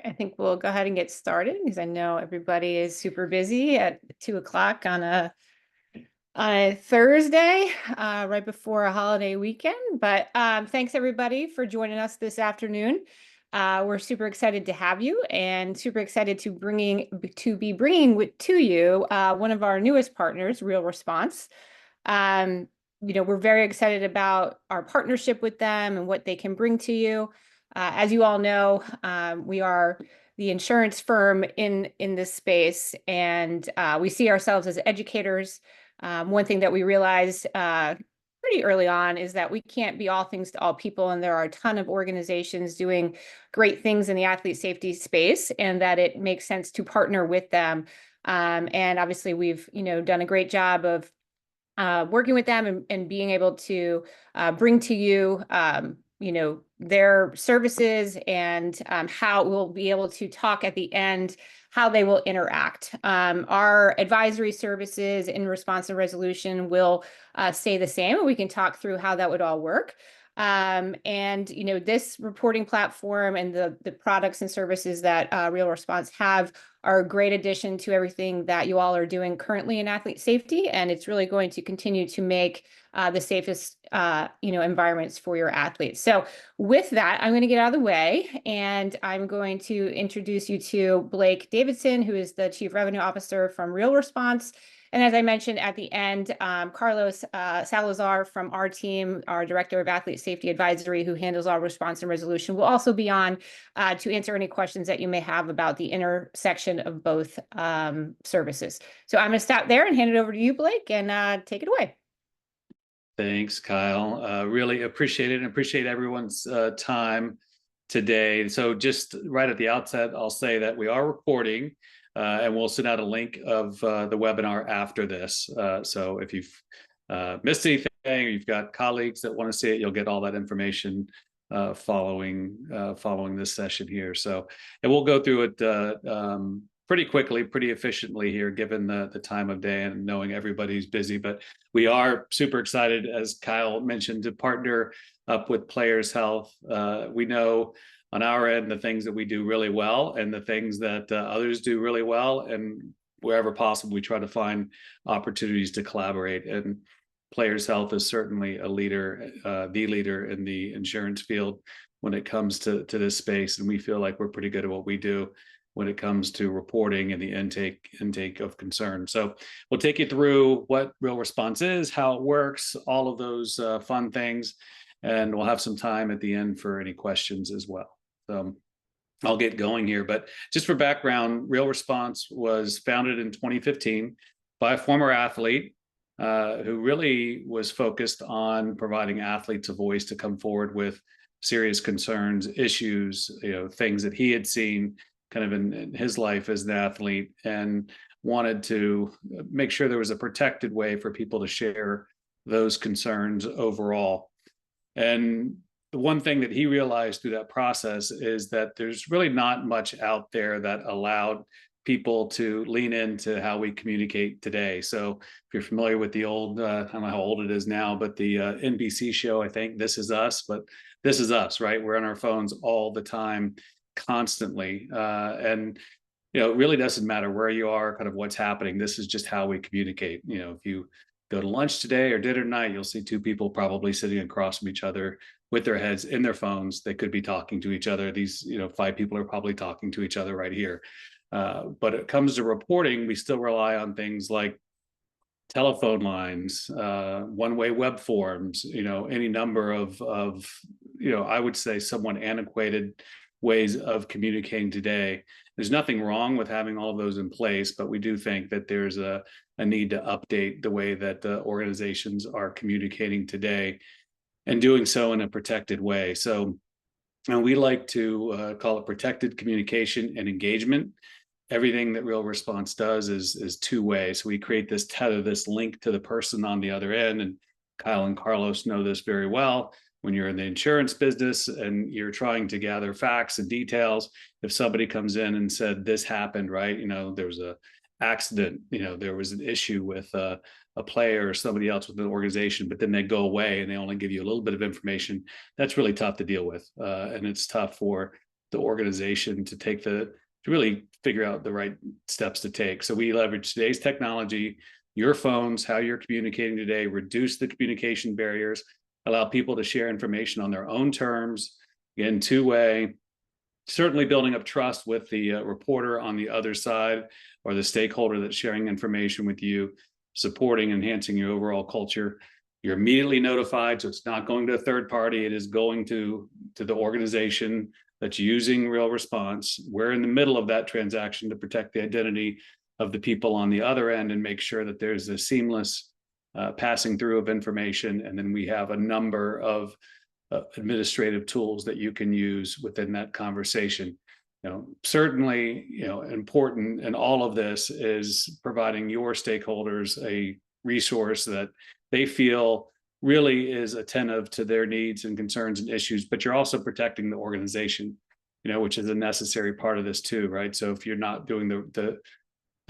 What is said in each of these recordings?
right, I think we'll go ahead and get started because I know everybody is super busy at 2 o'clock on a Thursday, right before a holiday weekend. But thanks everybody for joining us this afternoon. We're super excited to have you and super excited to be bringing to you one of our newest partners, RealResponse. We're very excited about our partnership with them and what they can bring to you. As you all know, we are the insurance firm in this space, and we see ourselves as educators. One thing that we realized pretty early on is that we can't be all things to all people, and there are a ton of organizations doing great things in the athlete safety space, and that it makes sense to partner with them. And obviously, we've done a great job of working with them and being able to bring to you, their services and how we'll be able to talk at the end how they will interact. Our advisory services in response and resolution will stay the same. We can talk through how that would all work. This reporting platform and the products and services that RealResponse have are a great addition to everything that you all are doing currently in athlete safety, and it's really going to continue to make the safest environments for your athletes. So with that, I'm going to get out of the way, and I'm going to introduce you to Blake Davidson, who is the Chief Revenue Officer from RealResponse. And as I mentioned at the end, Carlos Salazar from our team, our Director of Athlete Safety Advisory, who handles our response and resolution, will also be on to answer any questions that you may have about the intersection of both services. So I'm going to stop there and hand it over to you, Blake, and take it away. Thanks, Kyle. Really appreciate it and appreciate everyone's time today. So just right at the outset, I'll say that we are recording. And we'll send out a link of the webinar after this. So if you've missed anything, or you've got colleagues that want to see it, you'll get all that information following this session here. So, and we'll go through it pretty quickly, pretty efficiently here, given the time of day and knowing everybody's busy. But we are super excited, as Kyle mentioned, to partner up with Players Health. We know on our end the things that we do really well and the things that others do really well, and wherever possible we try to find opportunities to collaborate. And Players Health is certainly a leader, the leader in the insurance field when it comes to this space, and we feel like we're pretty good at what we do when it comes to reporting and the intake of concern. So we'll take you through what RealResponse is, how it works, all of those fun things, and we'll have some time at the end for any questions as well. So I'll get going here, but just for background, RealResponse was founded in 2015 by a former athlete who really was focused on providing athletes a voice to come forward with serious concerns, issues, things that he had seen kind of in his life as an athlete, and wanted to make sure there was a protected way for people to share those concerns overall. And the one thing that he realized through that process is that there's really not much out there that allowed people to lean into how we communicate today. So if you're familiar with the old, I don't know how old it is now, but the NBC show, I think, This Is Us, but this is us, right? We're on our phones all the time, constantly. And it really doesn't matter where you are, kind of what's happening. This is just how we communicate. If you go to lunch today or dinner tonight, you'll see two people probably sitting across from each other with their heads in their phones. They could be talking to each other. These, five people are probably talking to each other right here. But it comes to reporting, we still rely on things like telephone lines, one-way web forms, any number of I would say somewhat antiquated ways of communicating today. There's nothing wrong with having all of those in place, but we do think that there's a need to update the way that the organizations are communicating today, and doing so in a protected way. So we like to call it protected communication and engagement. Everything that RealResponse does is two-way. So we create this tether, this link to the person on the other end. And Kyle and Carlos know this very well. When you're in the insurance business and you're trying to gather facts and details, if somebody comes in and said, this happened, right? There was a accident, there was an issue with a player or somebody else within the organization, but then they go away and they only give you a little bit of information. That's really tough to deal with. And it's tough for the organization to really figure out the right steps to take. So we leverage today's technology, your phones, how you're communicating today, reduce the communication barriers, allow people to share information on their own terms, again, two-way, certainly building up trust with the reporter on the other side or the stakeholder that's sharing information with you, supporting, enhancing your overall culture. You're immediately notified, so it's not going to a third party. It is going to the organization that's using RealResponse. We're in the middle of that transaction to protect the identity of the people on the other end and make sure that there's a seamless passing through of information. And then we have a number of administrative tools that you can use within that conversation. Certainly, important in all of this is providing your stakeholders a resource that they feel really is attentive to their needs and concerns and issues, but you're also protecting the organization, which is a necessary part of this too, right? So if you're not doing the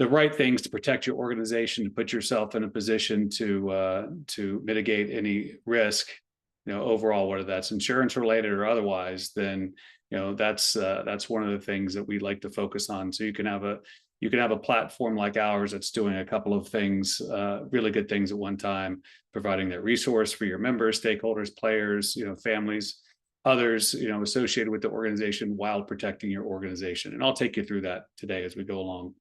right things to protect your organization, to put yourself in a position to mitigate any risk, overall, whether that's insurance related or otherwise, then that's one of the things that we like to focus on. So you can have a platform like ours that's doing a couple of things, really good things at one time, providing that resource for your members, stakeholders, players, families, others, associated with the organization while protecting your organization. And I'll take you through that today as we go along.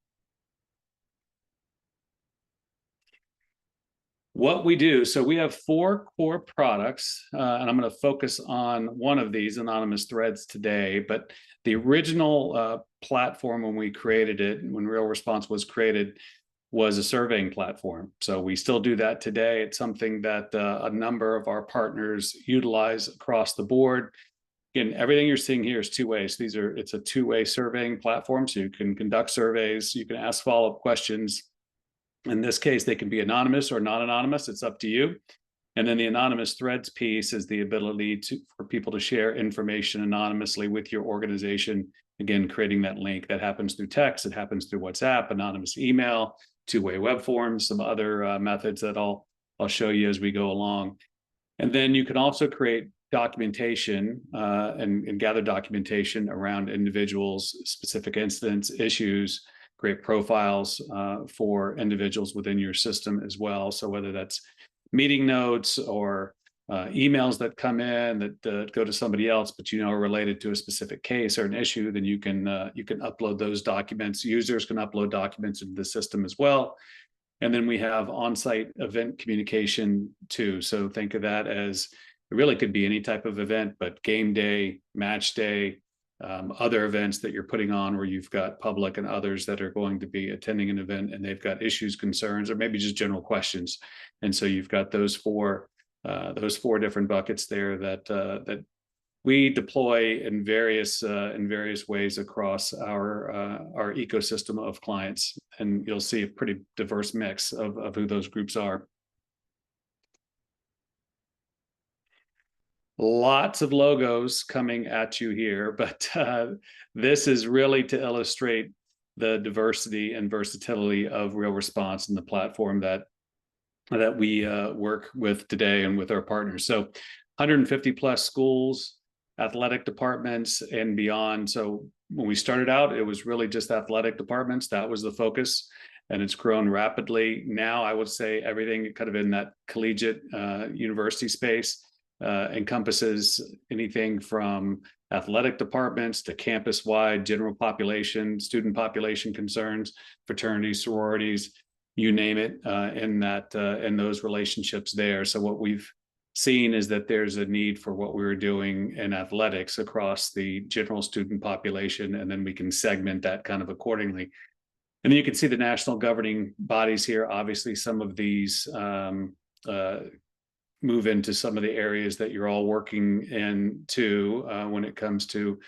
What we do, so we have 4 core products, and I'm going to focus on one of these, anonymous threads, today. But the original platform, when we created it, when RealResponse was created, was a surveying platform. So we still do that today. It's something that a number of our partners utilize across the board. Again, everything you're seeing here is two-way. So it's a two-way surveying platform. So you can conduct surveys, you can ask follow-up questions. In this case, they can be anonymous or not anonymous. It's up to you. And then the anonymous threads piece is the ability for people to share information anonymously with your organization. Again, creating that link. That happens through text. It happens through WhatsApp, anonymous email, two-way web forms, some other methods that I'll show you as we go along. And then you can also create documentation and gather documentation around individuals, specific incidents, issues, create profiles for individuals within your system as well. So whether that's meeting notes or emails that come in that go to somebody else, but are related to a specific case or an issue, then you can upload those documents. Users can upload documents into the system as well. And then we have on-site event communication too. So think of that as, it really could be any type of event, but game day, match day, other events that you're putting on where you've got public and others that are going to be attending an event and they've got issues, concerns, or maybe just general questions. And so you've got those four different buckets there that we deploy in various ways across our ecosystem of clients. And you'll see a pretty diverse mix of who those groups are. Lots of logos coming at you here, but this is really to illustrate the diversity and versatility of RealResponse and the platform that we work with today and with our partners. So 150 plus schools, athletic departments, and beyond. So when we started out, it was really just athletic departments. That was the focus, and it's grown rapidly. Now I would say everything kind of in that collegiate university space encompasses anything from athletic departments to campus-wide general population, student population concerns, fraternities, sororities, you name it, in those relationships there. So what we've seen is that there's a need for what we were doing in athletics across the general student population, and then we can segment that kind of accordingly. And then you can see the national governing bodies here. Obviously, some of these move into some of the areas that you're all working in too, when it comes to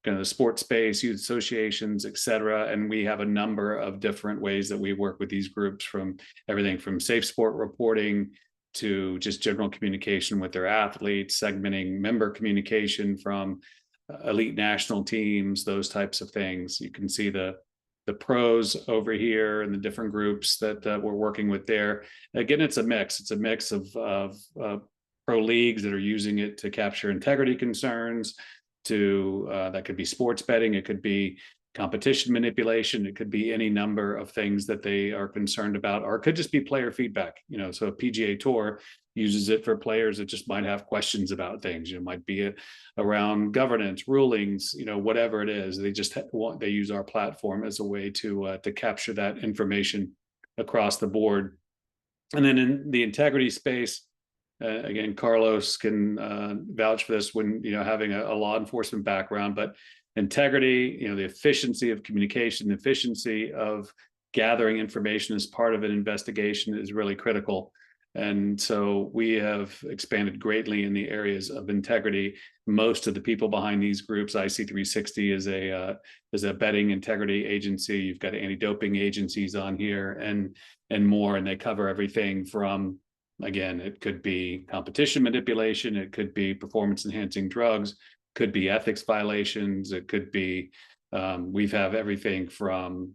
kind of the sports space, youth associations, et cetera. And we have a number of different ways that we work with these groups, from everything from safe sport reporting to just general communication with their athletes, segmenting member communication from elite national teams, those types of things. You can see the pros over here and the different groups that we're working with there. Again, it's a mix. It's a mix of pro leagues that are using it to capture integrity concerns, to that could be sports betting, it could be competition manipulation, it could be any number of things that they are concerned about, or it could just be player feedback. So a PGA Tour uses it for players that just might have questions about things. It might be around governance, rulings, whatever it is. They use our platform as a way to capture that information across the board. And then in the integrity space, again, Carlos can vouch for this when having a law enforcement background, but integrity, the efficiency of communication, the efficiency of gathering information as part of an investigation is really critical. And so we have expanded greatly in the areas of integrity. Most of the people behind these groups, IC360 is a betting integrity agency. You've got anti-doping agencies on here and more, and they cover everything from, again, it could be competition manipulation, it could be performance enhancing drugs, could be ethics violations, it could be we've have everything from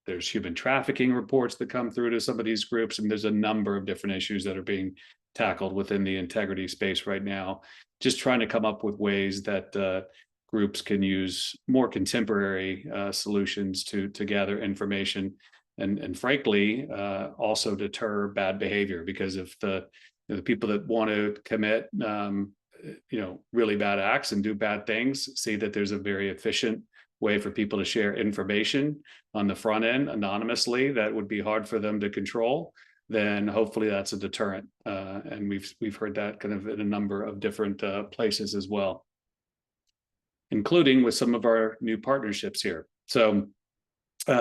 there's human trafficking reports that come through to some of these groups, and there's a number of different issues that are being tackled within the integrity space right now. Just trying to come up with ways that groups can use more contemporary solutions to gather information, and frankly, also deter bad behavior. Because if the people that want to commit really bad acts and do bad things see that there's a very efficient way for people to share information on the front end anonymously that would be hard for them to control, then hopefully that's a deterrent. And we've heard that kind of in a number of different places as well, including with some of our new partnerships here. So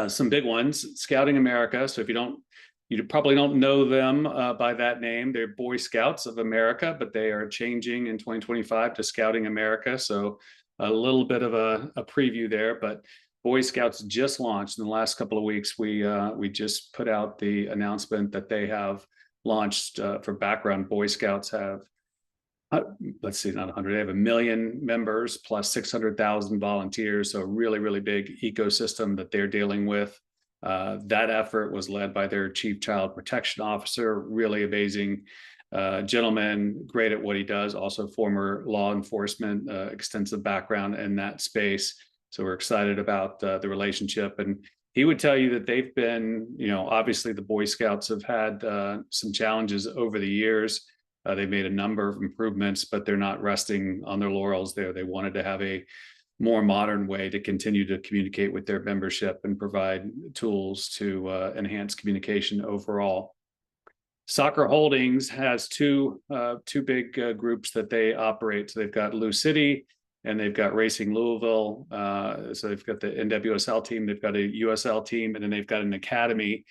some big ones: Scouting America. So if you probably don't know them by that name. They're Boy Scouts of America, but they are changing in 2025 to Scouting America. So a little bit of a preview there, but Boy Scouts just launched in the last couple of weeks. We just put out the announcement that they have launched for background. Boy Scouts have, let's see, not 100, they have 1 million members plus 600,000 volunteers. So really, really big ecosystem that they're dealing with. That effort was led by their Chief Child Protection Officer, really amazing gentleman, great at what he does, also former law enforcement, extensive background in that space. So we're excited about the relationship. And he would tell you that they've been, obviously the Boy Scouts have had some challenges over the years. They've made a number of improvements, but they're not resting on their laurels there. They wanted to have a more modern way to continue to communicate with their membership and provide tools to enhance communication overall. Soccer Holdings has two big groups that they operate. So they've got Lou City and they've got Racing Louisville. So they've got the NWSL team, they've got a USL team, and then they've got an academy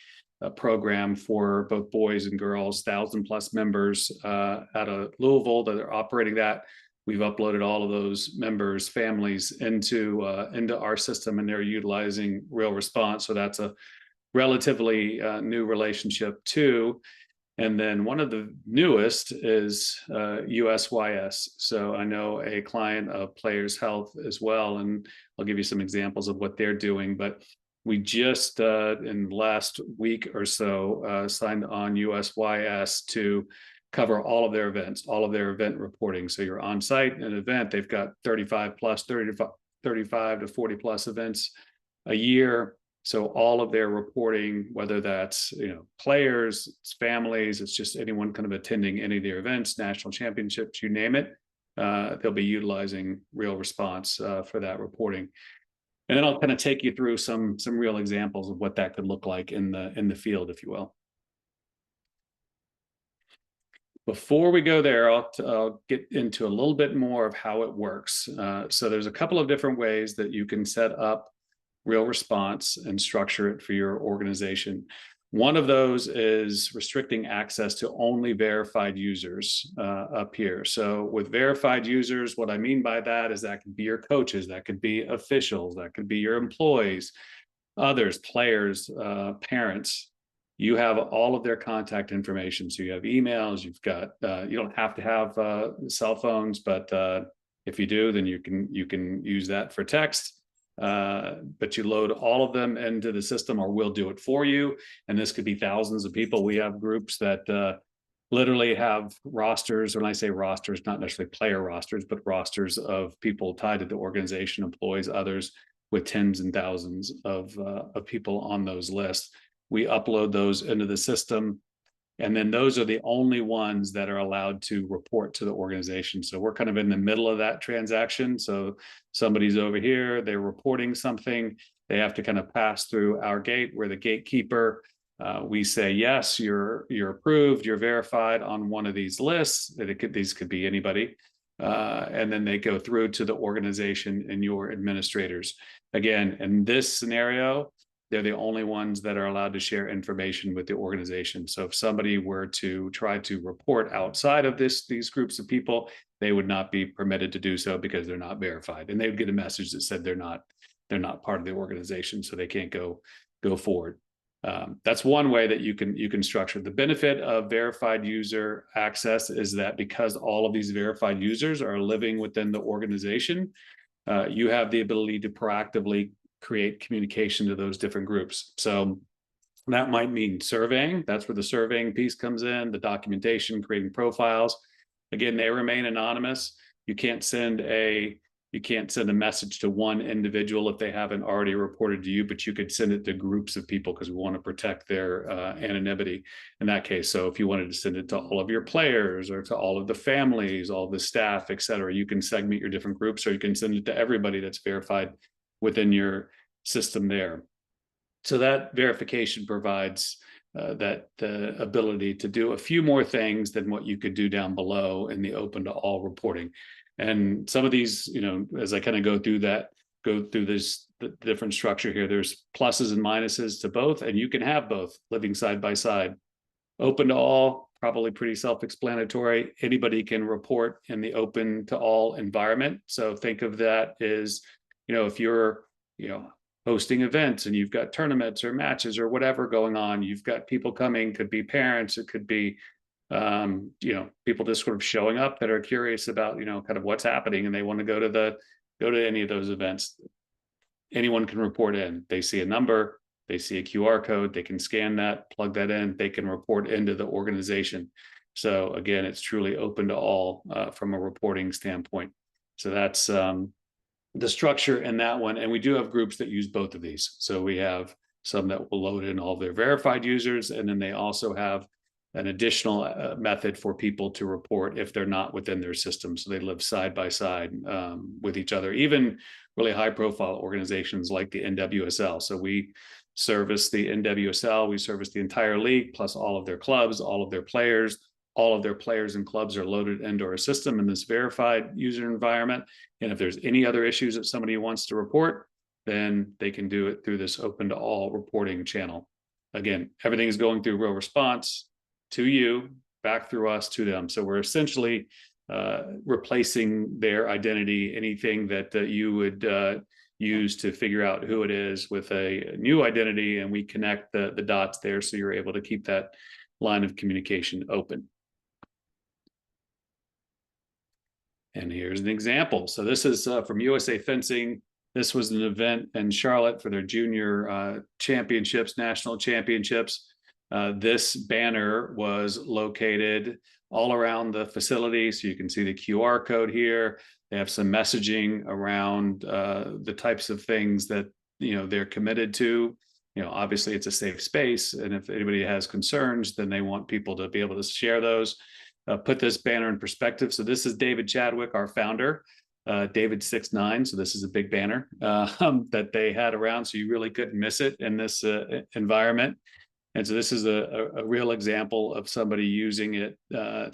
program for both boys and girls, 1,000+ members out of Louisville that are operating that. We've uploaded all of those members' families into our system, and they're utilizing RealResponse. So that's a relatively new relationship too. And then one of the newest is USYS. So I know a client of Players Health as well, and I'll give you some examples of what they're doing. But we just in the last week or so signed on USYS to cover all of their events, all of their event reporting. So you're on site at an event, they've got 35 to 40+ events a year. So all of their reporting, whether that's players, it's families, it's just anyone kind of attending any of their events, national championships, you name it, they'll be utilizing RealResponse for that reporting. And then I'll kind of take you through some real examples of what that could look like in the field, if you will. Before we go there, I'll get into a little bit more of how it works. So there's a couple of different ways that you can set up RealResponse and structure it for your organization. One of those is restricting access to only verified users up here. So with verified users, what I mean by that is that could be your coaches, that could be officials, that could be your employees, others, players, parents. You have all of their contact information. So you have emails, you've got, you don't have to have cell phones, but if you do, then you can use that for text. But you load all of them into the system, or we'll do it for you. And this could be thousands of people. We have groups that literally have rosters. When I say rosters, not necessarily player rosters, but rosters of people tied to the organization, employees, others, with tens and thousands of people on those lists. We upload those into the system, and then those are the only ones that are allowed to report to the organization. So we're kind of in the middle of that transaction. So somebody's over here, they're reporting something, they have to kind of pass through our gate. We're the gatekeeper. We say, yes, you're approved, you're verified on one of these lists. These could be anybody. And then they go through to the organization and your administrators. Again, in this scenario, they're the only ones that are allowed to share information with the organization. So if somebody were to try to report outside of these groups of people, they would not be permitted to do so because they're not verified. And they would get a message that said they're not part of the organization, so they can't go forward. That's one way that you can structure. The benefit of verified user access is that because all of these verified users are living within the organization, you have the ability to proactively create communication to those different groups. So that might mean surveying. That's where the surveying piece comes in, the documentation, creating profiles. Again, they remain anonymous. You can't send a message to one individual if they haven't already reported to you, but you could send it to groups of people because we want to protect their anonymity in that case. So if you wanted to send it to all of your players or to all of the families, all the staff, et cetera, you can segment your different groups, or you can send it to everybody that's verified within your system there. So that verification provides that the ability to do a few more things than what you could do down below in the open to all reporting. And some of these, as I kind of go through this the different structure here, there's pluses and minuses to both, and you can have both living side by side. Open to all, probably pretty self-explanatory. Anybody can report in the open to all environment. So think of that as, if you're, hosting events and you've got tournaments or matches or whatever going on, you've got people coming, could be parents, it could be people just sort of showing up that are curious about, kind of what's happening, and they want to go to any of those events. Anyone can report in. They see a number, they see a QR code, they can scan that, plug that in, they can report into the organization. So again, it's truly open to all from a reporting standpoint. So that's the structure in that one. And we do have groups that use both of these. So we have some that will load in all their verified users, and then they also have an additional method for people to report if they're not within their system. So they live side by side with each other, even really high profile organizations like the NWSL. So we service the NWSL, we service the entire league, plus all of their clubs, all of their players. All of their players and clubs are loaded into our system in this verified user environment. And if there's any other issues that somebody wants to report, then they can do it through this open to all reporting channel. Again, everything is going through RealResponse to you, back through us to them. So we're essentially replacing their identity, anything that you would use to figure out who it is, with a new identity, and we connect the dots there so you're able to keep that line of communication open. And here's an example. So this is from USA Fencing. This was an event in Charlotte for their junior championships, national championships. This banner was located all around the facility. So you can see the QR code here. They have some messaging around the types of things that they're committed to. Obviously it's a safe space, and if anybody has concerns, then they want people to be able to share those. Put this banner in perspective. So this is David Chadwick, our founder, David 6'9". So this is a big banner that they had around. So you really couldn't miss it in this environment. And so this is a real example of somebody using it.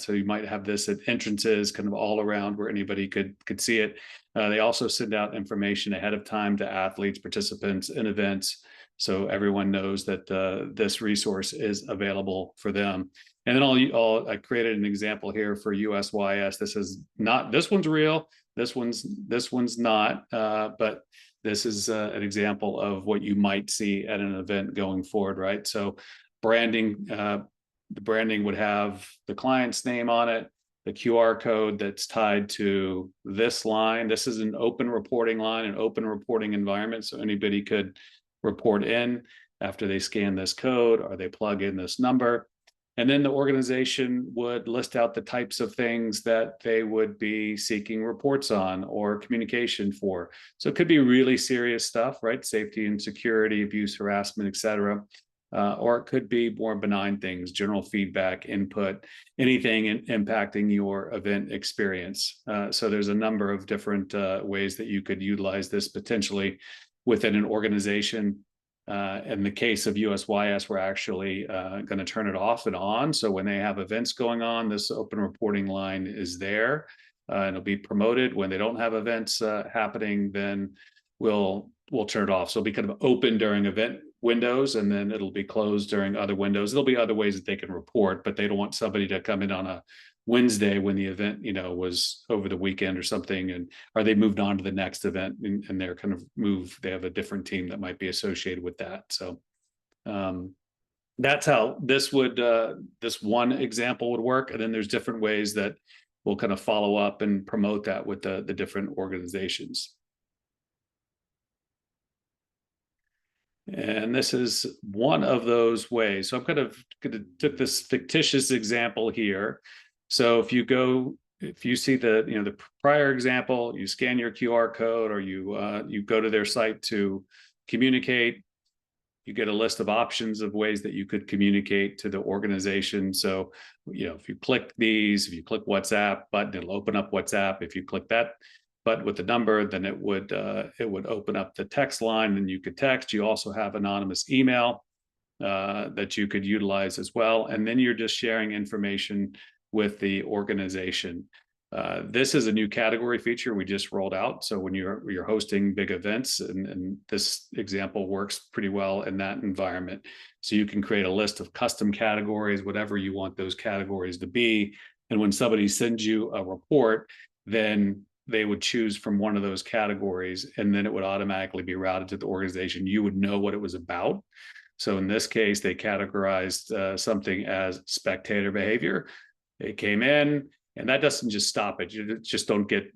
So you might have this at entrances, kind of all around where anybody could see it. They also send out information ahead of time to athletes, participants in events, so everyone knows that this resource is available for them. And then I created an example here for USYS. This one's real. This one's not, but this is an example of what you might see at an event going forward, right? So branding, the branding would have the client's name on it, the QR code that's tied to this line. This is an open reporting line, an open reporting environment. So anybody could report in after they scan this code or they plug in this number. And then the organization would list out the types of things that they would be seeking reports on or communication for. So it could be really serious stuff, right? Safety and security, abuse, harassment, et cetera. Or it could be more benign things, general feedback, input, anything impacting your event experience. So there's a number of different ways that you could utilize this potentially within an organization. In the case of USYS, we're actually going to turn it off and on. So when they have events going on, this open reporting line is there, and it'll be promoted. When they don't have events happening, then we'll turn it off. So it'll be kind of open during event windows, and then it'll be closed during other windows. There'll be other ways that they can report, but they don't want somebody to come in on a Wednesday when the event, was over the weekend or something, and or they moved on to the next event, and they're kind of they have a different team that might be associated with that. So that's how this one example would work. And then there's different ways that we'll kind of follow up and promote that with the different organizations. And this is one of those ways. So I'm kind of took this fictitious example here. So if you see the prior example, you scan your QR code, or you go to their site to communicate, you get a list of options of ways that you could communicate to the organization. So, if you click these, if you click WhatsApp button, it'll open up WhatsApp. If you click that button with the number, then it would open up the text line, and you could text. You also have anonymous email that you could utilize as well. And then you're just sharing information with the organization. This is a new category feature we just rolled out. So when you're hosting big events, and this example works pretty well in that environment. So you can create a list of custom categories, whatever you want those categories to be. And when somebody sends you a report, then they would choose from one of those categories, and then it would automatically be routed to the organization. You would know what it was about. So in this case, they categorized something as spectator behavior. It came in, and that doesn't just stop it. You just don't get,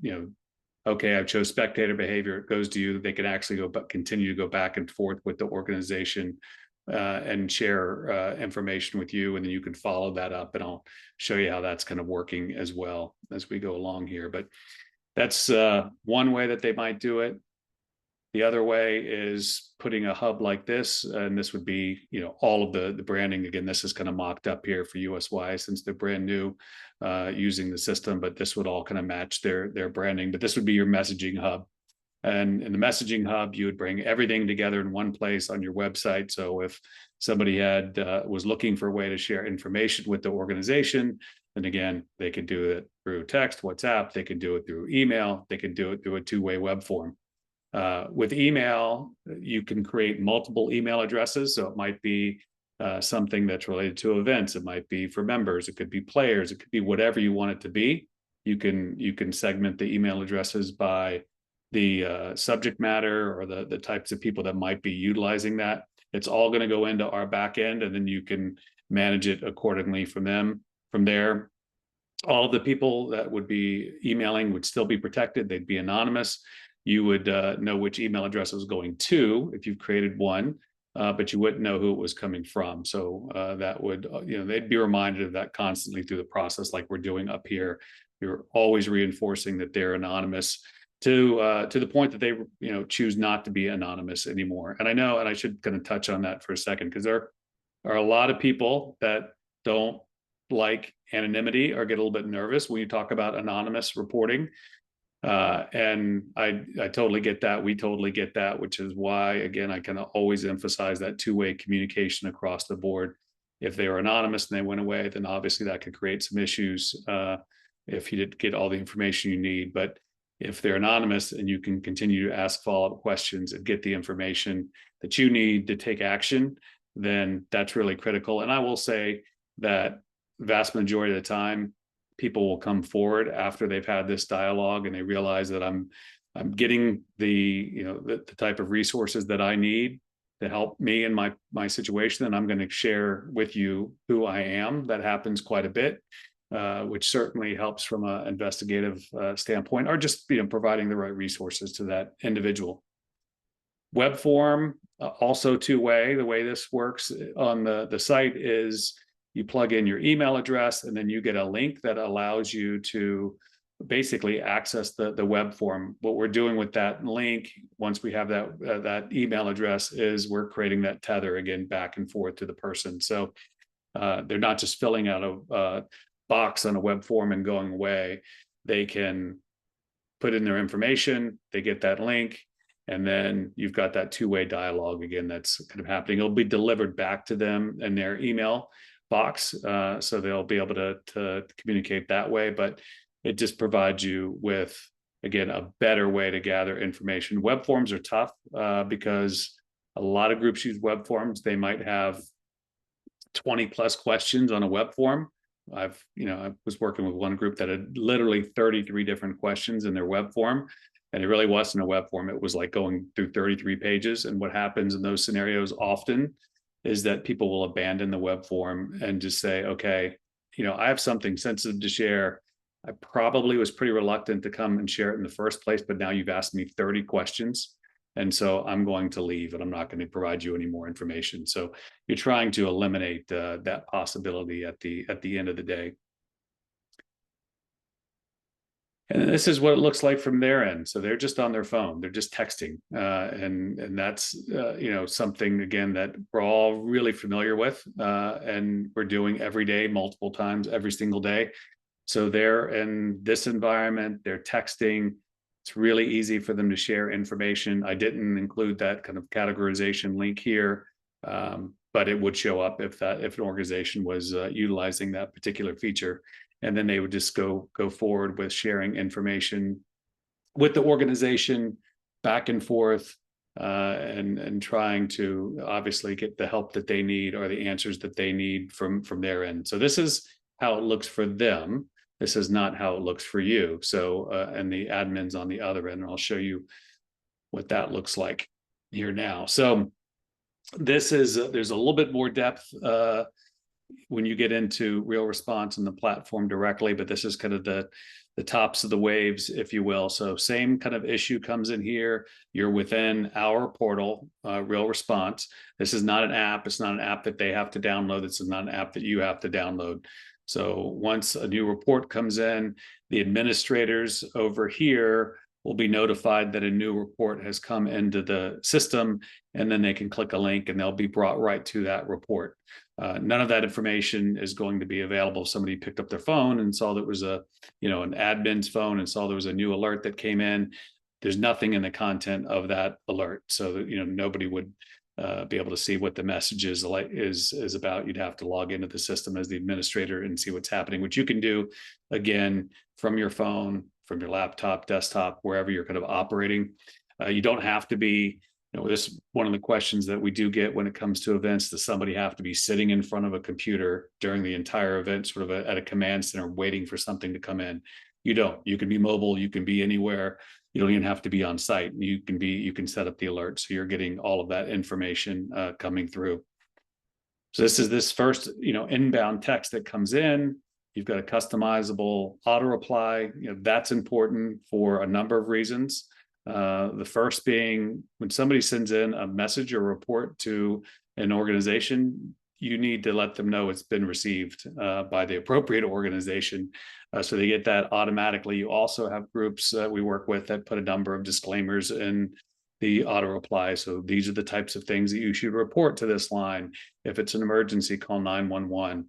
okay, I chose spectator behavior. It goes to you. They can actually continue to go back and forth with the organization and share information with you. And then you can follow that up, and I'll show you how that's kind of working as well as we go along here. But that's one way that they might do it. The other way is putting a hub like this, and this would be, all of the branding. Again, this is kind of mocked up here for USY since they're brand new using the system, but this would all kind of match their branding. But this would be your messaging hub. And in the messaging hub, you would bring everything together in one place on your website. So if somebody was looking for a way to share information with the organization, then again, they could do it through text, WhatsApp, they could do it through email, they could do it through a two-way web form. With email, you can create multiple email addresses. So it might be something that's related to events. It might be for members. It could be players. It could be whatever you want it to be. You can segment the email addresses by the subject matter or the types of people that might be utilizing that. It's all going to go into our back end, and then you can manage it accordingly from there. All of the people that would be emailing would still be protected. They'd be anonymous. You would know which email address it was going to if you've created one, but you wouldn't know who it was coming from. So that would, they'd be reminded of that constantly through the process, like we're doing up here. You're always reinforcing that they're anonymous to the point that they, choose not to be anonymous anymore. And I know, and I should kind of touch on that for a second, because there are a lot of people that don't like anonymity or get a little bit nervous when you talk about anonymous reporting. And I totally get that. We totally get that, which is why, again, I kind of always emphasize that two-way communication across the board. If they were anonymous and they went away, then obviously that could create some issues if you didn't get all the information you need. But if they're anonymous and you can continue to ask follow-up questions and get the information that you need to take action, then that's really critical. And I will say that vast majority of the time, people will come forward after they've had this dialogue and they realize that I'm getting the type of resources that I need to help me in my situation, and I'm going to share with you who I am. That happens quite a bit, which certainly helps from an investigative standpoint, or just providing the right resources to that individual. Web form, also two-way. The way this works on the site is you plug in your email address, and then you get a link that allows you to basically access the web form. What we're doing with that link, once we have that email address, is we're creating that tether again back and forth to the person. So they're not just filling out a box on a web form and going away. They can put in their information, they get that link, and then you've got that two-way dialogue again that's kind of happening. It'll be delivered back to them in their email box, so they'll be able to communicate that way. But it just provides you with, again, a better way to gather information. Web forms are tough because a lot of groups use web forms. They might have 20 plus questions on a web form. I was working with one group that had literally 33 different questions in their web form, and it really wasn't a web form. It was like going through 33 pages. And what happens in those scenarios often is that people will abandon the web form and just say, okay, I have something sensitive to share. I probably was pretty reluctant to come and share it in the first place, but now you've asked me 30 questions. And so I'm going to leave, and I'm not going to provide you any more information. So you're trying to eliminate that possibility at the end of the day. And this is what it looks like from their end. So they're just on their phone, they're just texting, and that's something again that we're all really familiar with, and we're doing every day, multiple times every single day. So they're in this environment, they're texting. It's really easy for them to share information. I didn't include that kind of categorization link here, but it would show up if an organization was utilizing that particular feature, and then they would just go forward with sharing information with the organization back and forth, and trying to obviously get the help that they need or the answers that they need from their end. So this is how it looks for them. This is not how it looks for you. So, and the admin's on the other end, and I'll show you what that looks like here now. So this is, there's a little bit more depth when you get into RealResponse and the platform directly, but this is kind of the tops of the waves, if you will. So same kind of issue comes in here. You're within our portal, RealResponse. This is not an app. It's not an app that they have to download. This is not an app that you have to download. So once a new report comes in, the administrators over here will be notified that a new report has come into the system, and then they can click a link and they'll be brought right to that report. None of that information is going to be available if somebody picked up their phone and saw that was an admin's phone and saw there was a new alert that came in. There's nothing in the content of that alert, so that nobody would be able to see what the message is about. You'd have to log into the system as the administrator and see what's happening, which you can do again from your phone, from your laptop, desktop, wherever you're kind of operating. You don't have to be, this one of the questions that we do get when it comes to events: does somebody have to be sitting in front of a computer during the entire event, sort of at a command center waiting for something to come in? You don't. You can be mobile, you can be anywhere. You don't even have to be on site. You can set up the alert, so you're getting all of that information coming through. So this is this first inbound text that comes in. You've got a customizable auto reply. That's important for a number of reasons. The first being, when somebody sends in a message or report to an organization, you need to let them know it's been received by the appropriate organization, so they get that automatically. You also have groups that we work with that put a number of disclaimers in the auto reply. So these are the types of things that you should report to this line. If it's an emergency, call 911.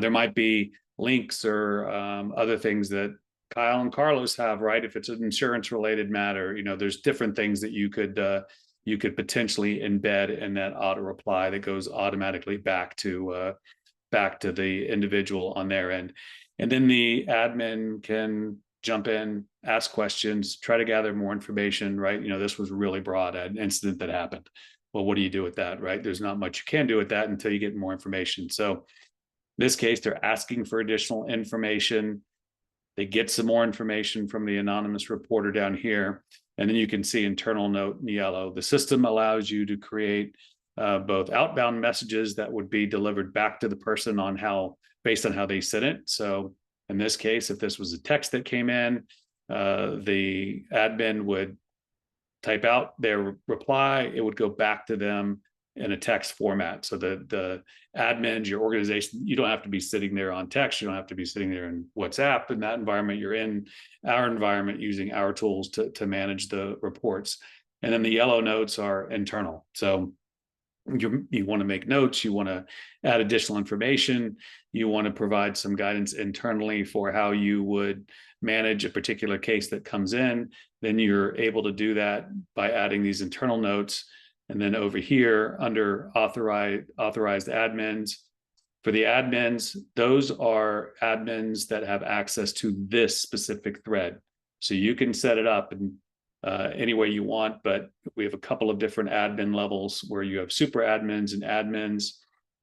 There might be links or other things that Kyle and Carlos have, right? If it's an insurance related matter, there's different things that you could potentially embed in that auto reply that goes automatically back to the individual on their end. And then the admin can jump in, ask questions, try to gather more information, right? This was really broad, an incident that happened. Well, what do you do with that, right? There's not much you can do with that until you get more information. So in this case, they're asking for additional information. They get some more information from the anonymous reporter down here. And then you can see internal note in yellow. The system allows you to create both outbound messages that would be delivered back to the person based on how they sent it. So in this case, if this was a text that came in, the admin would type out their reply. It would go back to them in a text format. So the admins, your organization, you don't have to be sitting there on text. You don't have to be sitting there in WhatsApp. In that environment, you're in our environment using our tools to manage the reports. And then the yellow notes are internal. So you want to make notes, you want to add additional information, you want to provide some guidance internally for how you would manage a particular case that comes in, then you're able to do that by adding these internal notes. And then over here under authorized admins, for the admins, those are admins that have access to this specific thread. So you can set it up and any way you want, but we have a couple of different admin levels where you have super admins and admins.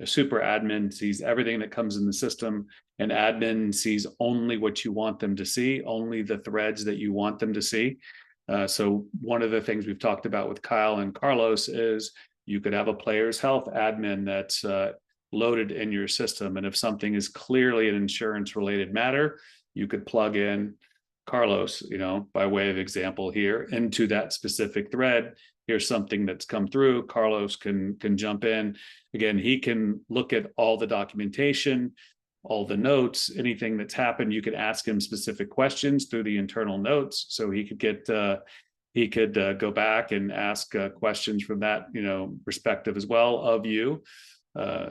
A super admin sees everything that comes in the system, and admin sees only what you want them to see, only the threads that you want them to see. So one of the things we've talked about with Kyle and Carlos is you could have a player's health admin that's loaded in your system. And if something is clearly an insurance related matter, you could plug in Carlos, by way of example here, into that specific thread. Here's something that's come through. Carlos can jump in. Again, he can look at all the documentation, all the notes, anything that's happened. You could ask him specific questions through the internal notes, so he could get go back and ask questions from that perspective as well of you.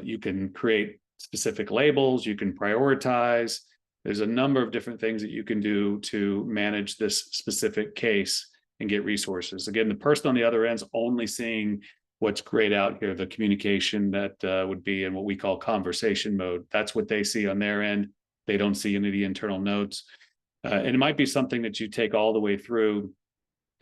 You can create specific labels. You can prioritize. There's a number of different things that you can do to manage this specific case and get resources. Again, the person on the other end is only seeing what's grayed out here, the communication that would be in what we call conversation mode. That's what they see on their end. They don't see any of the internal notes. And it might be something that you take all the way through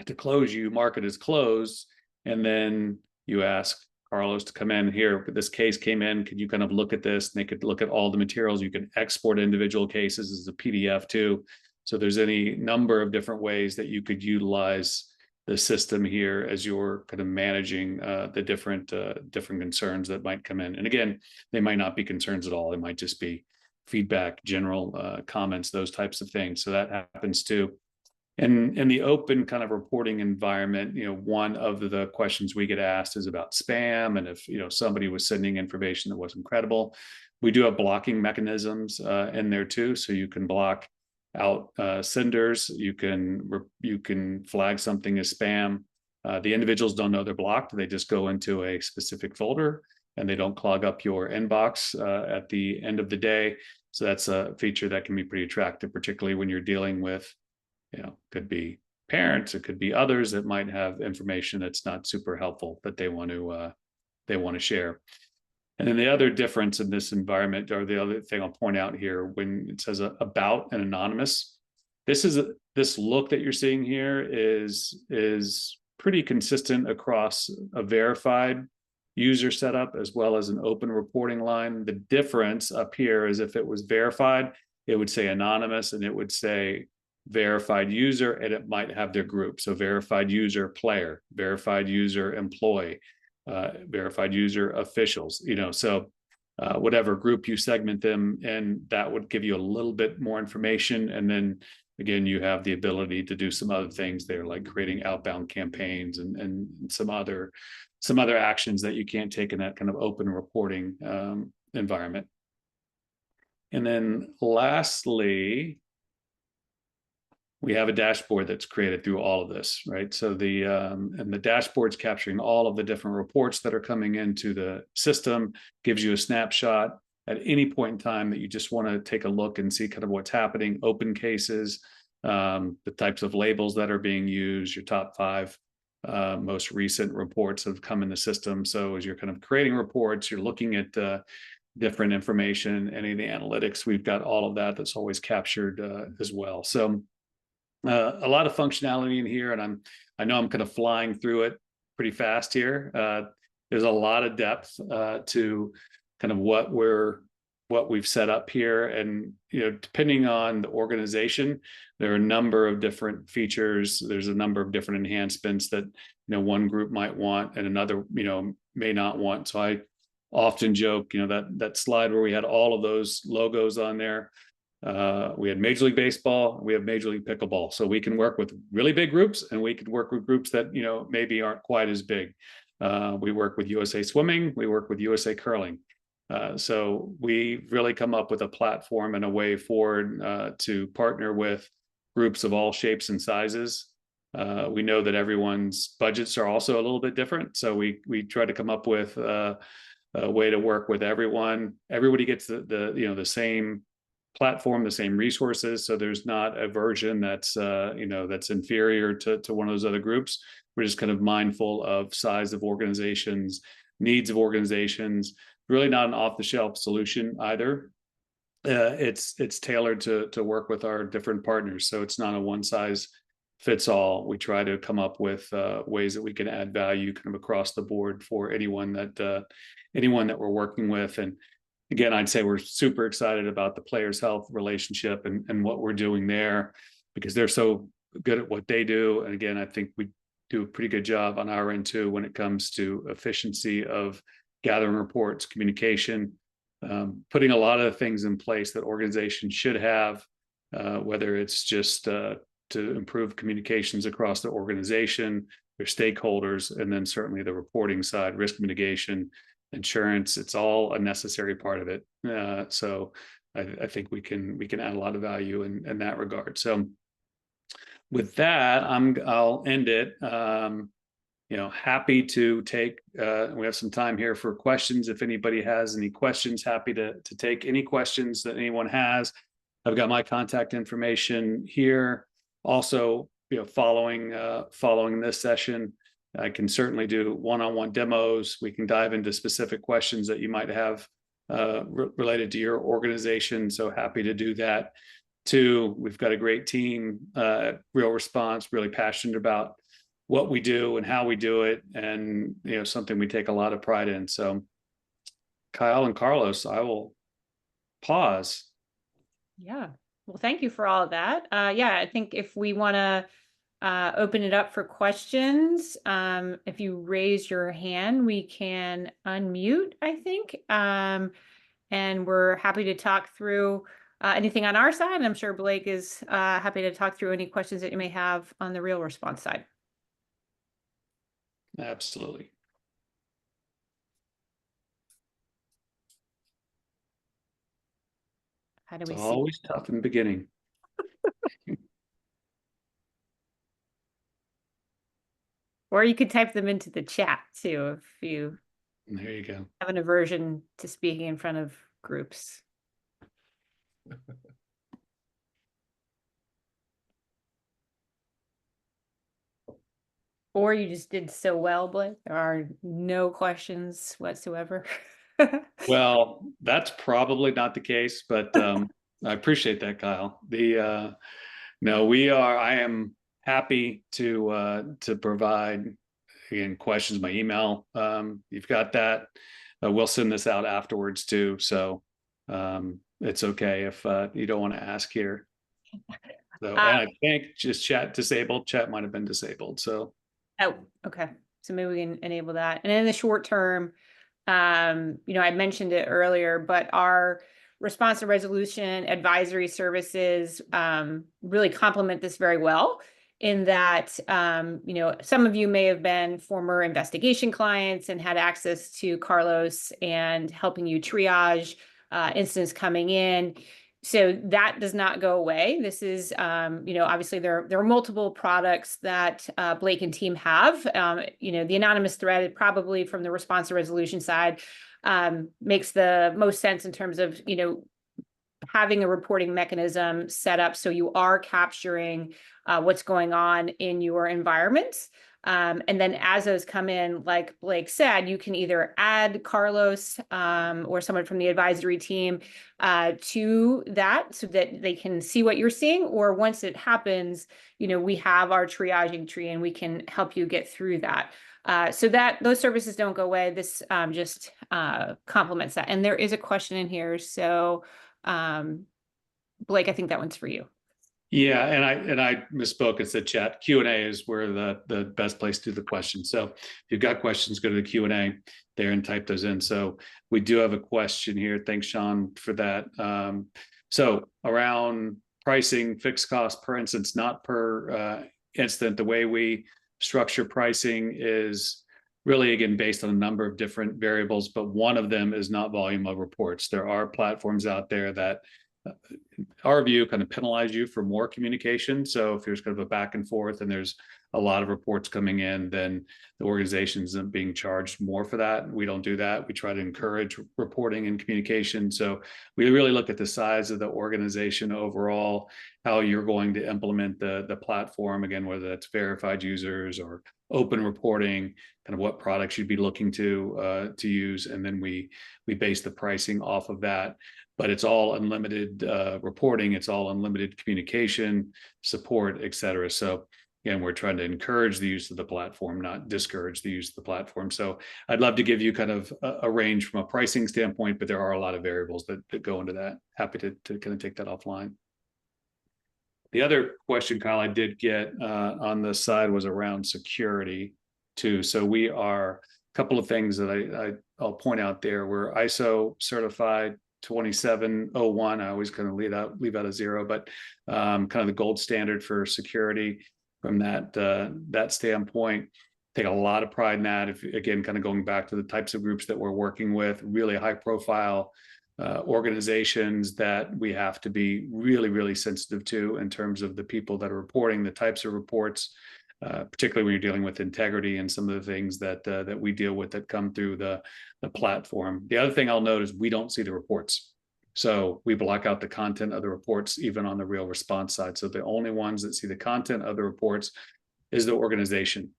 to close. You mark it as closed, and then you ask Carlos to come in here. This case came in. Could you kind of look at this? And they could look at all the materials. You can export individual cases as a PDF too. So there's any number of different ways that you could utilize the system here as you're kind of managing the different concerns that might come in. And again, they might not be concerns at all. They might just be feedback, general comments, those types of things. So that happens too. And in the open kind of reporting environment, one of the questions we get asked is about spam, and if somebody was sending information that wasn't credible. We do have blocking mechanisms in there too, so you can block out senders. You can flag something as spam. The individuals don't know they're blocked; they just go into a specific folder, and they don't clog up your inbox at the end of the day. So that's a feature that can be pretty attractive, particularly when you're dealing with could be parents, it could be others that might have information that's not super helpful that they want to share. And then the other difference in this environment, or the other thing I'll point out here, when it says about and anonymous, this look that you're seeing here is pretty consistent across a verified user setup as well as an open reporting line. The difference up here is if it was verified, it would say anonymous, and it would say verified user, and it might have their group. So verified user player, verified user employee, verified user officials, so whatever group you segment them, and that would give you a little bit more information. And then again, you have the ability to do some other things there, like creating outbound campaigns and some other actions that you can't take in that kind of open reporting environment. And then lastly, we have a dashboard that's created through all of this, right? So and the dashboard's capturing all of the different reports that are coming into the system, gives you a snapshot at any point in time that you just want to take a look and see kind of what's happening, open cases, the types of labels that are being used, your top 5 most recent reports have come in the system. So as you're kind of creating reports, you're looking at different information, any of the analytics, we've got all of that that's always captured as well. So a lot of functionality in here, and I know I'm kind of flying through it pretty fast here. There's a lot of depth to kind of what we've set up here, and depending on the organization, there are a number of different features. There's a number of different enhancements that one group might want and another may not want. So I often joke, that slide where we had all of those logos on there. We had Major League Baseball, we have Major League Pickleball. So we can work with really big groups, and we can work with groups that maybe aren't quite as big. We work with USA Swimming. We work with USA Curling. So we really come up with a platform and a way forward to partner with groups of all shapes and sizes. We know that everyone's budgets are also a little bit different, so we try to come up with a way to work with everyone. Everybody gets the same platform, the same resources, so there's not a version that's that's inferior to one of those other groups. We're just kind of mindful of size of organizations, needs of organizations. Really not an off-the-shelf solution either. It's tailored to work with our different partners, so it's not a one size fits all. We try to come up with ways that we can add value kind of across the board for anyone that we're working with. And again, I'd say we're super excited about the Players Health relationship and what we're doing there, because they're so good at what they do. And again, I think we do a pretty good job on our end too when it comes to efficiency of gathering reports, communication, putting a lot of the things in place that organizations should have, whether it's just to improve communications across the organization, their stakeholders, and then certainly the reporting side, risk mitigation, insurance. It's all a necessary part of it. So I think we can add a lot of value in that regard. So with that, I'll end it. Happy to take, we have some time here for questions. If anybody has any questions, happy to take any questions that anyone has. I've got my contact information here. Also, following this session, I can certainly do one-on-one demos. We can dive into specific questions that you might have related to your organization. So happy to do that too. We've got a great team at RealResponse, really passionate about what we do and how we do it, and something we take a lot of pride in. So Kyle and Carlos, I will pause. Yeah. Well, thank you for all of that. Yeah, I think if we want to open it up for questions, if you raise your hand, we can unmute, I think. And we're happy to talk through anything on our side. And I'm sure Blake is happy to talk through any questions that you may have on the RealResponse side. Absolutely. How do we It's see? always tough in the beginning. Or you could type them into the chat too, if you There you go. have an aversion to speaking in front of groups. Or you just did so well, Blake. There are no questions whatsoever. Well, that's probably not the case, but I appreciate that, Kyle. No, I am happy to provide, again, questions by email. You've got that. We'll send this out afterwards too. So it's okay if you don't want to ask here. So, and I think just chat might have been disabled. So. Oh, okay. So maybe we can enable that. And in the short term, I mentioned it earlier, but our response to resolution advisory services really complement this very well, in that, some of you may have been former investigation clients and had access to Carlos and helping you triage incidents coming in. So that does not go away. This is, obviously there are multiple products that Blake and team have. The anonymous thread, probably from the response to resolution side, makes the most sense in terms of, having a reporting mechanism set up so you are capturing what's going on in your environments. And then as those come in, like Blake said, you can either add Carlos or someone from the advisory team to that so that they can see what you're seeing. Or once it happens, we have our triaging tree and we can help you get through that. So that those services don't go away. This just complements that. And there is a question in here. So Blake, I think that one's for you. Yeah, and I misspoke. It's the chat. Q&A is where the best place to do the questions. So if you've got questions, go to the Q&A there and type those in. So we do have a question here. Thanks, Sean, for that. So around pricing, fixed cost per instance, not per incident, the way we structure pricing is really, again, based on a number of different variables, but one of them is not volume of reports. There are platforms out there that, our view, kind of penalize you for more communication. So if there's kind of a back and forth and there's a lot of reports coming in, then the organization's being charged more for that. We don't do that. We try to encourage reporting and communication. So we really look at the size of the organization overall, how you're going to implement the platform, again, whether that's verified users or open reporting, kind of what products you'd be looking to use, and then we base the pricing off of that. But it's all unlimited reporting, it's all unlimited communication, support, et cetera. So again, we're trying to encourage the use of the platform, not discourage the use of the platform. So I'd love to give you kind of a range from a pricing standpoint, but there are a lot of variables that go into that. Happy to kind of take that offline. The other question, Kyle, I did get on the side was around security too. So we are, a couple of things that I'll point out there. We're ISO certified 2701. I always kind of leave out a zero, but kind of the gold standard for security from that standpoint. Take a lot of pride in that. If, again, kind of going back to the types of groups that we're working with, really high profile organizations that we have to be really, really sensitive to in terms of the people that are reporting, the types of reports, particularly when you're dealing with integrity and some of the things that we deal with that come through the platform. The other thing I'll note is we don't see the reports. So we block out the content of the reports, even on the RealResponse side. So the only ones that see the content of the reports is the organization.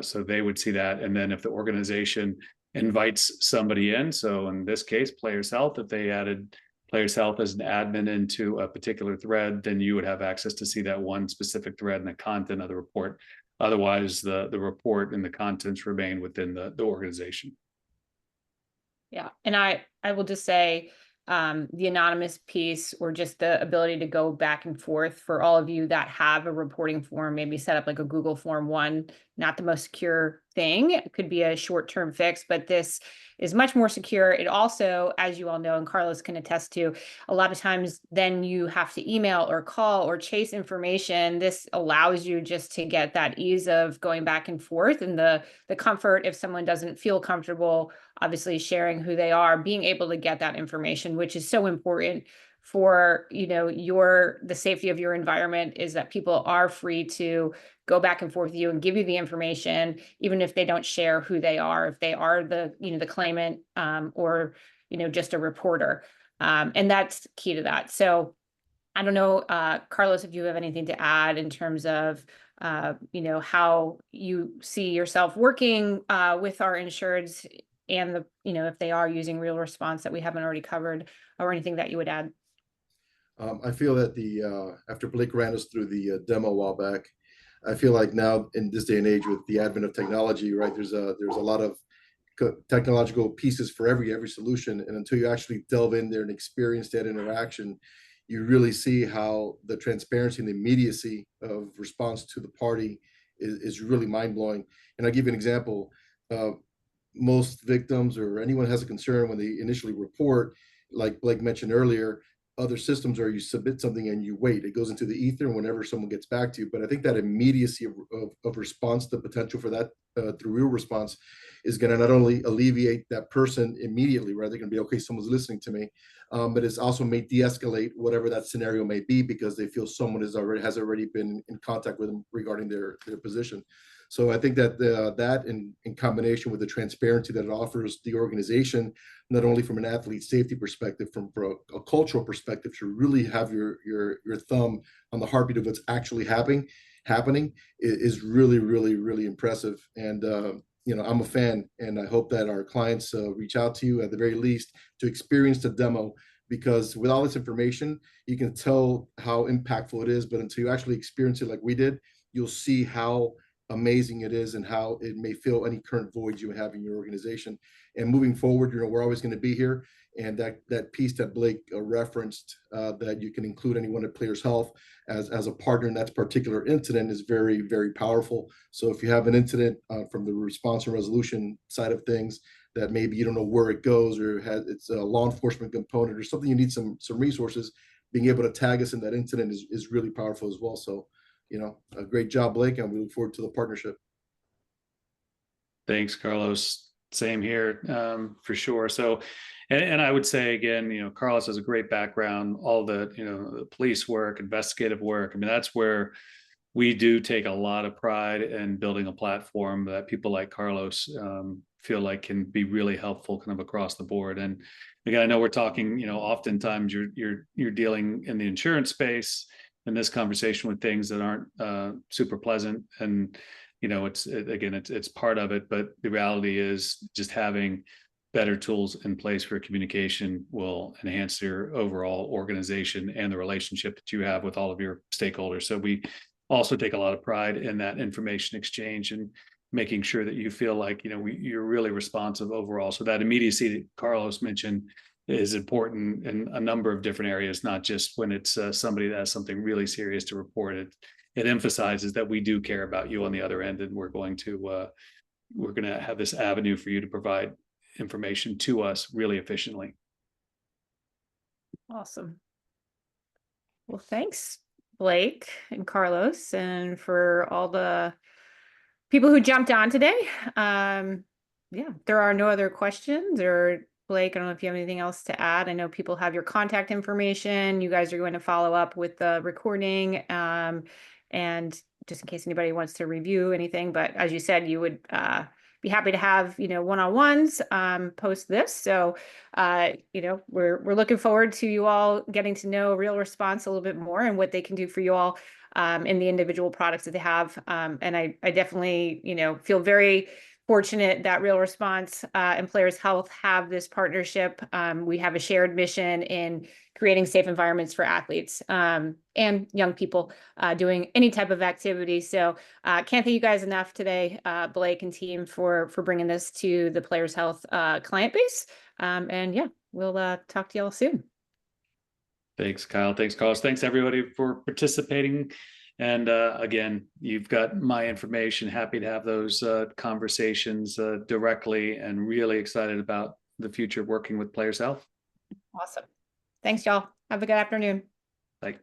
So they would see that. And then if the organization invites somebody in, so in this case, Players Health, if they added Players Health as an admin into a particular thread, then you would have access to see that one specific thread and the content of the report. Otherwise, the report and the contents remain within the organization. Yeah, and I will just say, the anonymous piece, or just the ability to go back and forth for all of you that have a reporting form, maybe set up like a Google form one, not the most secure thing. It could be a short-term fix, but this is much more secure. It also, as you all know, and Carlos can attest to, a lot of times then you have to email or call or chase information. This allows you just to get that ease of going back and forth, and the comfort if someone doesn't feel comfortable, obviously sharing who they are, being able to get that information, which is so important for, you know, the safety of your environment, is that people are free to go back and forth with you and give you the information, even if they don't share who they are, if they are the, you know, the claimant, or, you know, just a reporter. And that's key to that. So I don't know, Carlos, if you have anything to add in terms of, you know, how you see yourself working with our insureds, and the, you know, if they are using RealResponse that we haven't already covered, or anything that you would add. I feel that after Blake ran us through the demo a while back, I feel like now in this day and age with the advent of technology, right? There's a lot of technological pieces for every solution, and until you actually delve in there and experience that interaction, you really see how the transparency and the immediacy of response to the party is really mind blowing. And I'll give you an example. Most victims or anyone has a concern when they initially report, like Blake mentioned earlier, other systems are you submit something and you wait, it goes into the ether whenever someone gets back to you. But I think that immediacy of response, the potential for that through RealResponse is going to not only alleviate that person immediately, right? They're going to be, okay, someone's listening to me, but it's also may de-escalate whatever that scenario may be, because they feel someone has already been in contact with them regarding their position. So I think that that in combination with the transparency that it offers the organization, not only from an athlete safety perspective, from a cultural perspective, to really have your thumb on the heartbeat of what's actually happening is really, really, really impressive. And you know, I'm a fan, and I hope that our clients reach out to you at the very least to experience the demo, because with all this information, you can tell how impactful it is, but until you actually experience it like we did, you'll see how amazing it is and how it may fill any current voids you have in your organization. And moving forward, you know, we're always going to be here. And that piece that Blake referenced, that you can include anyone at Players Health as a partner in that particular incident, is very, very powerful. So if you have an incident from the response and resolution side of things that maybe you don't know where it goes, or it's a law enforcement component or something, you need some resources, being able to tag us in that incident is really powerful as well. So, you know, a great job, Blake, and we look forward to the partnership. Thanks, Carlos. Same here, for sure. So, and I would say again, Carlos has a great background, all the police work, investigative work. I mean, that's where we do take a lot of pride in building a platform that people like Carlos feel like can be really helpful kind of across the board. And again, I know we're talking, oftentimes you're dealing in the insurance space in this conversation with things that aren't super pleasant. And it's part of it, but the reality is just having better tools in place for communication will enhance your overall organization and the relationship that you have with all of your stakeholders. So we also take a lot of pride in that information exchange and making sure that you feel like you're really responsive overall. So that immediacy that Carlos mentioned is important in a number of different areas, not just when it's somebody that has something really serious to report. It emphasizes that we do care about you on the other end, and we're going to have this avenue for you to provide information to us really efficiently. Awesome. Well, thanks, Blake and Carlos, and for all the people who jumped on today. Yeah, there are no other questions. Or Blake, I don't know if you have anything else to add. I know people have your contact information. You guys are going to follow up with the recording, and just in case anybody wants to review anything. But as you said, you would be happy to have one-on-ones post this. So we're looking forward to you all getting to know RealResponse a little bit more and what they can do for you all in the individual products that they have. And I definitely feel very fortunate that RealResponse and Players Health have this partnership. We have a shared mission in creating safe environments for athletes and young people doing any type of activity. So can't thank you guys enough today, Blake and team, for bringing this to the Players Health client base. And yeah, we'll talk to y'all soon. Thanks, Kyle. Thanks, Carlos. Thanks, everybody, for participating. And again, you've got my information. Happy to have those conversations directly, and really excited about the future working with Players Health. Awesome. Thanks, y'all. Have a good afternoon. Bye.